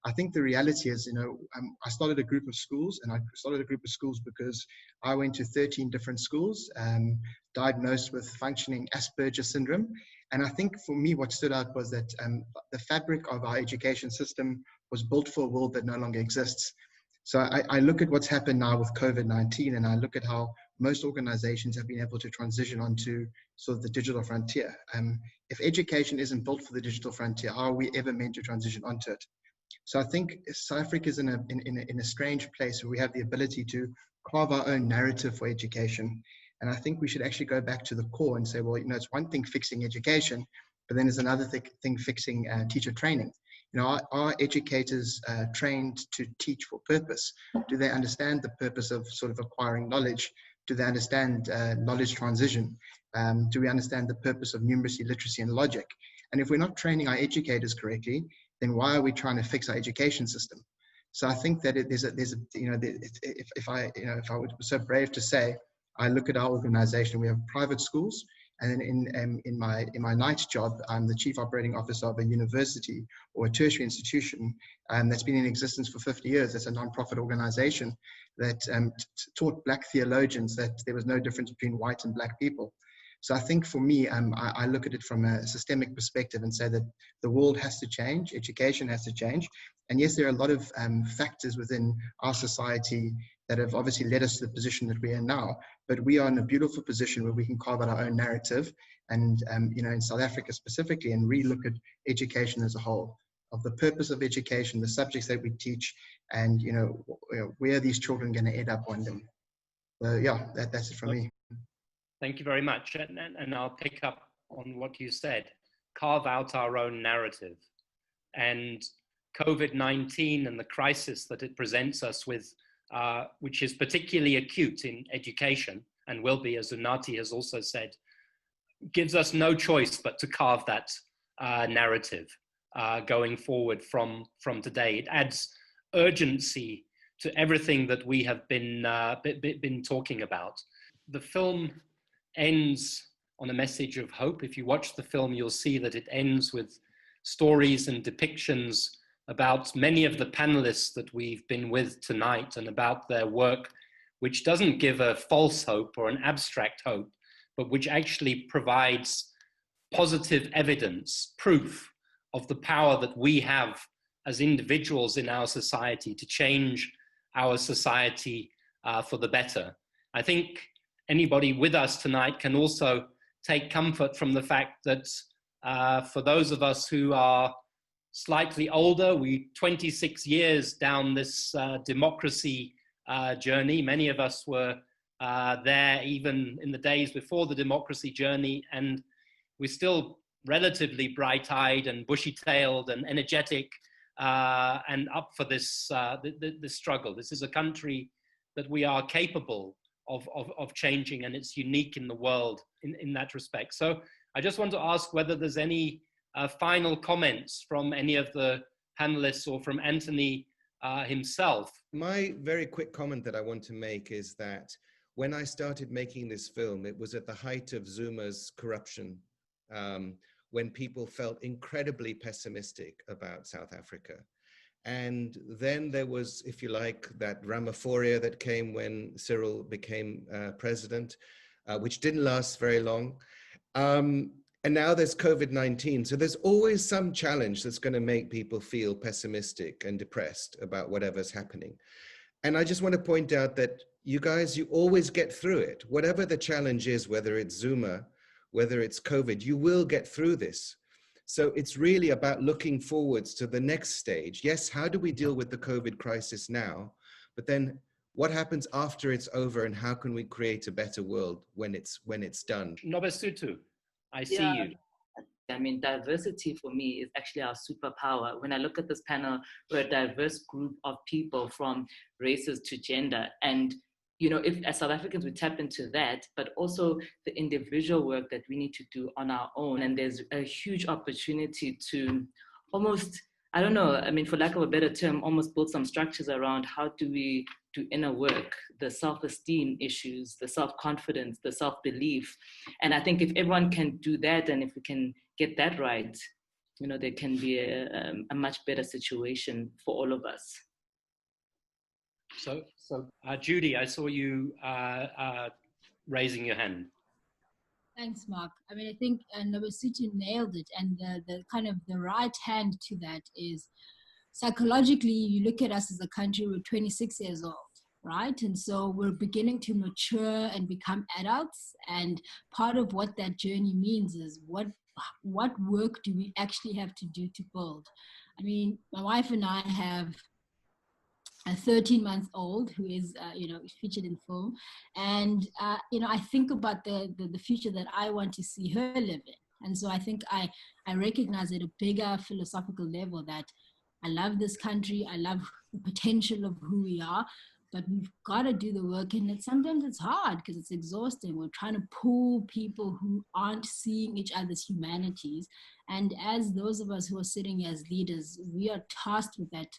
I think the reality is, I started a group of schools, and I started a group of schools because I went to 13 different schools, diagnosed with functioning Asperger's syndrome. And I think for me, what stood out was that the fabric of our education system was built for a world that no longer exists. So I look at what's happened now with COVID-19, and I look at how most organizations have been able to transition onto sort of the digital frontier. If education isn't built for the digital frontier, how are we ever meant to transition onto it? So I think South Africa is in a strange place where we have the ability to carve our own narrative for education. And I think we should actually go back to the core and say, well, it's one thing fixing education, but then there's another thing fixing teacher training. Are educators trained to teach for purpose? Do they understand the purpose of sort of acquiring knowledge? Do they understand knowledge transition? Do we understand the purpose of numeracy, literacy, and logic? And if we're not training our educators correctly, then why are we trying to fix our education system? So I think that if I was so brave to say, I look at our organization, we have private schools. And then in my night job, I'm the chief operating officer of a university or a tertiary institution that's been in existence for 50 years. It's a non-profit organization that taught Black theologians that there was no difference between white and Black people. So I think for me, I look at it from a systemic perspective and say that the world has to change, education has to change. And yes, there are a lot of factors within our society that have obviously led us to the position that we're in now. But we are in a beautiful position where we can carve out our own narrative and, in South Africa specifically, and re-look at education as a whole, of the purpose of education, the subjects that we teach, and, where these children going to end up one day. So yeah, that's it from me. Thank you very much. And I'll pick up on what you said, carve out our own narrative. And COVID-19 and the crisis that it presents us with, which is particularly acute in education and will be, as Unathi has also said, gives us no choice but to carve that narrative going forward from today. It adds urgency to everything that we have been talking about. The film ends on a message of hope. If you watch the film, you'll see that it ends with stories and depictions about many of the panelists that we've been with tonight and about their work, which doesn't give a false hope or an abstract hope, but which actually provides positive evidence, proof of the power that we have as individuals in our society to change our society for the better. I think anybody with us tonight can also take comfort from the fact that for those of us who are slightly older, we 26 years down this democracy journey. Many of us were there even in the days before the democracy journey, and we're still relatively bright-eyed and bushy-tailed and energetic and up for this struggle. This is a country that we are capable of changing, and it's unique in the world in that respect. So I just want to ask whether there's any final comments from any of the panelists or from Anthony himself. My very quick comment that I want to make is that when I started making this film, it was at the height of Zuma's corruption, when people felt incredibly pessimistic about South Africa. And then there was, if you like, that Ramaphoria that came when Cyril became president, which didn't last very long. And now there's COVID-19. So there's always some challenge that's going to make people feel pessimistic and depressed about whatever's happening. And I just want to point out that you guys, you always get through it. Whatever the challenge is, whether it's Zuma, whether it's COVID, you will get through this. So it's really about looking forwards to the next stage. Yes, how do we deal with the COVID crisis now? But then what happens after it's over, and how can we create a better world when it's done? Nobesuthu, I see Yeah. you. I mean, diversity for me is actually our superpower. When I look at this panel, we're a diverse group of people from races to gender. And, you know, if as South Africans, we tap into that, but also the individual work that we need to do on our own. And there's a huge opportunity to almost, I don't know, I mean, for lack of a better term, almost build some structures around how do we do inner work, the self-esteem issues, the self-confidence, the self-belief. And I think if everyone can do that, and if we can get that right, you know, there can be a much better situation for all of us. So Judy, I saw you raising your hand. Thanks, Mark. I mean, I think Nobesuthu nailed it, and the kind of the right hand to that is psychologically, you look at us as a country, we're 26 years old, right? And so we're beginning to mature and become adults, and part of what that journey means is what work do we actually have to do to build? I mean, my wife and I have a 13-month-old who is, you know, featured in film. And, you know, I think about the future that I want to see her live in. And so I think I recognize at a bigger philosophical level that I love this country, I love the potential of who we are, but we've got to do the work. And sometimes it's hard because it's exhausting. We're trying to pull people who aren't seeing each other's humanities. And as those of us who are sitting as leaders, we are tasked with that,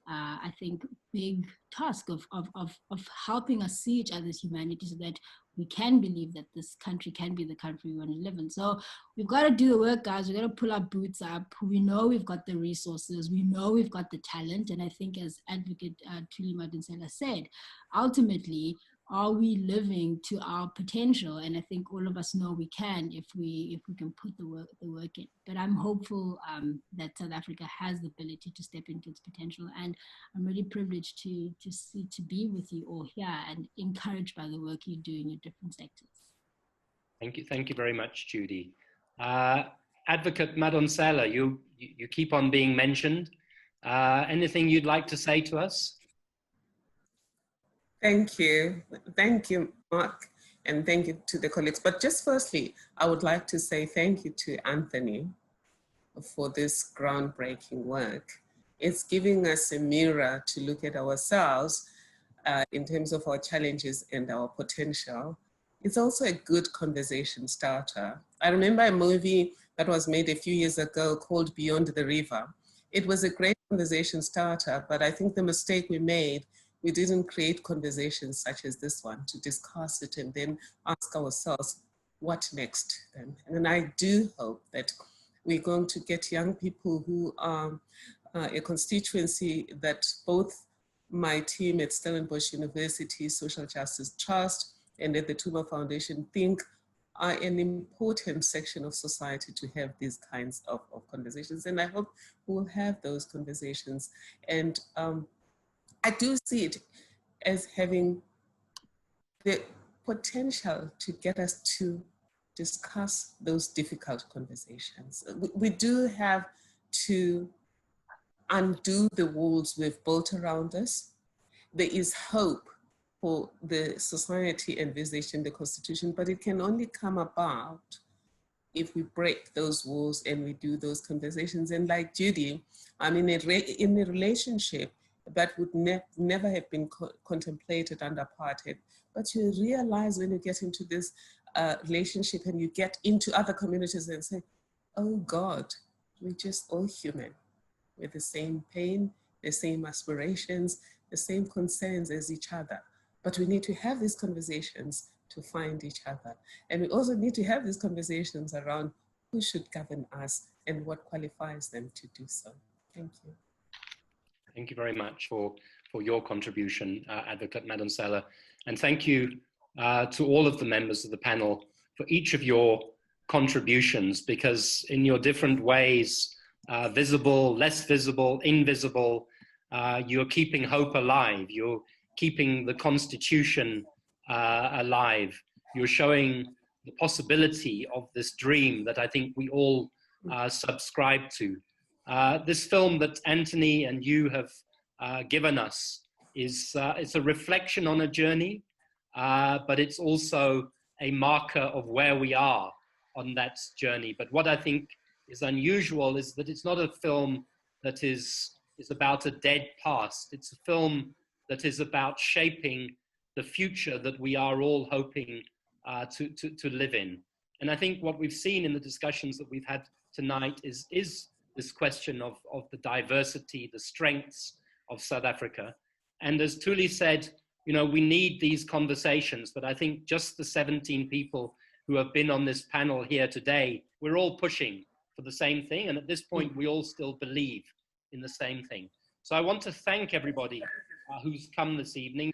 I think, big task of helping us see each other's humanity so that we can believe that this country can be the country we want to live in. So we've got to do the work, guys. We've got to pull our boots up. We know we've got the resources. We know we've got the talent. And I think, as Advocate Thuli Madonsela said, ultimately, are we living to our potential? And I think all of us know we can if we can put the work in. But I'm hopeful that South Africa has the ability to step into its potential. And I'm really privileged to be with you all here and encouraged by the work you do in your different sectors. Thank you very much, Judy. Advocate Madonsela, you keep on being mentioned. Anything you'd like to say to us? Thank you, Mark, and thank you to the colleagues. But just firstly, I would like to say thank you to Anthony for this groundbreaking work. It's giving us a mirror to look at ourselves in terms of our challenges and our potential. It's also a good conversation starter. I remember a movie that was made a few years ago called Beyond the River. It was a great conversation starter, but I think the mistake we made, we didn't create conversations such as this one to discuss it and then ask ourselves, what next? And I do hope that we're going to get young people who are a constituency that both my team at Stellenbosch University Social Justice Trust and at the Tuma Foundation think are an important section of society to have these kinds of conversations. And I hope we'll have those conversations. And I do see it as having the potential to get us to discuss those difficult conversations. We do have to undo the walls we've built around us. There is hope for the society envisaged in the Constitution, but it can only come about if we break those walls and we do those conversations. And like Judy, I'm in a relationship that would never have been contemplated under apartheid. But you realize when you get into this relationship and you get into other communities and say, oh God, we're just all human with the same pain, the same aspirations, the same concerns as each other. But we need to have these conversations to find each other. And we also need to have these conversations around who should govern us and what qualifies them to do so. Thank you. Thank you very much for your contribution, Advocate Madonsela. And thank you to all of the members of the panel for each of your contributions, because in your different ways, visible, less visible, invisible, you're keeping hope alive. You're keeping the Constitution alive. You're showing the possibility of this dream that I think we all subscribe to. This film that Anthony and you have given us is it's a reflection on a journey, but it's also a marker of where we are on that journey. But what I think is unusual is that it's not a film that is about a dead past. It's a film that is about shaping the future that we are all hoping to live in. And I think what we've seen in the discussions that we've had tonight is this question of the diversity, the strengths of South Africa. And as Thuli said, you know, we need these conversations, but I think just the 17 people who have been on this panel here today, we're all pushing for the same thing. And at this point, we all still believe in the same thing. So I want to thank everybody who's come this evening.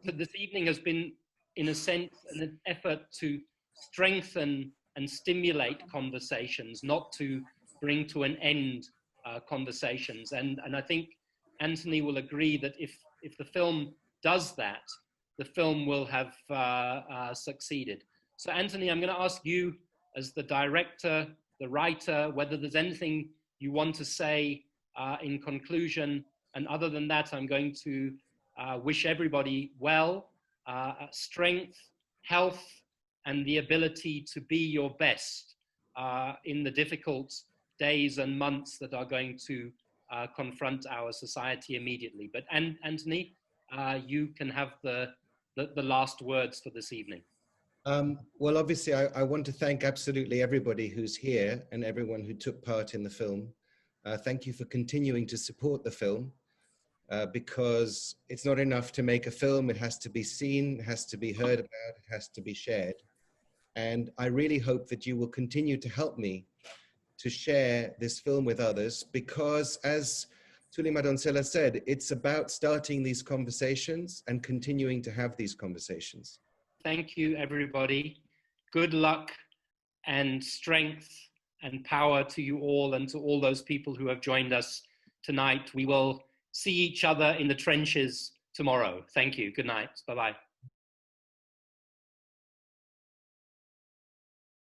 This evening has been, in a sense, an effort to strengthen and stimulate conversations, not to bring to an end conversations. And I think Anthony will agree that if the film does that, the film will have succeeded. So Anthony, I'm going to ask you as the director, the writer, whether there's anything you want to say in conclusion. And other than that, I'm going to wish everybody well, strength, health, and the ability to be your best in the difficult days and months that are going to confront our society immediately. But Anthony, you can have the last words for this evening. Well, obviously, I want to thank absolutely everybody who's here and everyone who took part in the film. Thank you for continuing to support the film, because it's not enough to make a film. It has to be seen, it has to be heard about, it has to be shared. And I really hope that you will continue to help me to share this film with others, because as Thuli Madonsela said, it's about starting these conversations and continuing to have these conversations. Thank you, everybody. Good luck and strength and power to you all and to all those people who have joined us tonight. We will see each other in the trenches tomorrow. Thank you. Good night. Bye-bye.